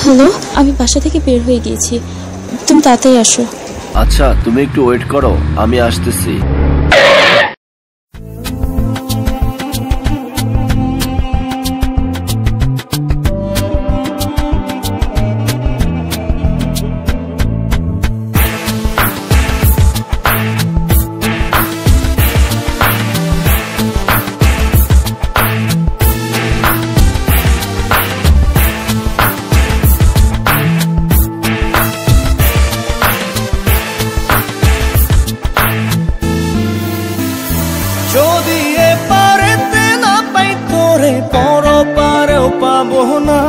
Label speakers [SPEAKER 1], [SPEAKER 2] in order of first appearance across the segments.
[SPEAKER 1] Hello, আমি বাসা থেকে বের হয়ে গিয়েছি, তুমি তাড়াতাড়ি আসো।
[SPEAKER 2] আচ্ছা, তুমি একটু ওয়েট করো, আমি আসতেছি।
[SPEAKER 3] যদি এপারেতে না পাই তোরে পর পারেও পাবো না,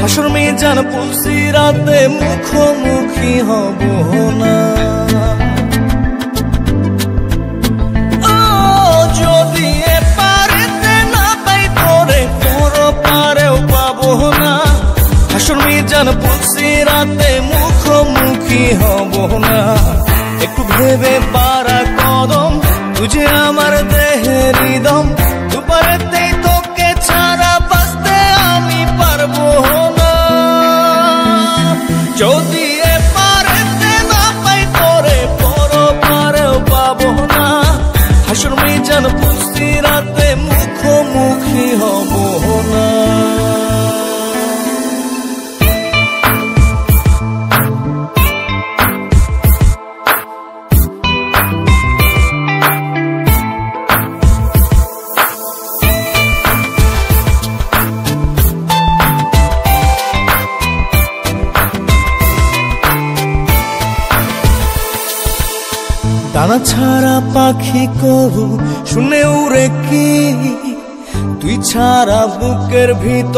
[SPEAKER 3] হাসর মিজান পুলসিরাতে মুখোমুখি হব না। যদি এপারেতে না পাই তোরে পর পারেও পাবো না, হাসর মিজান পুলসিরাতে মুখোমুখি হব না। একটু ভেবে পারা কদম তুঝে আমার দেহের হৃদম, দুপারেতেই তোকে ছাড়া বাঁচতে আমি পারবো না। যদি এপারেতে না পাই তোরে পর পারেও পাবো না, হাসর মিজান পুলসিরাতে মুখোমুখি হব না। ডানা ছাড়া পাখি কবু শুনে উড়ে কি, তুই ছাড়া বুকের ভিতর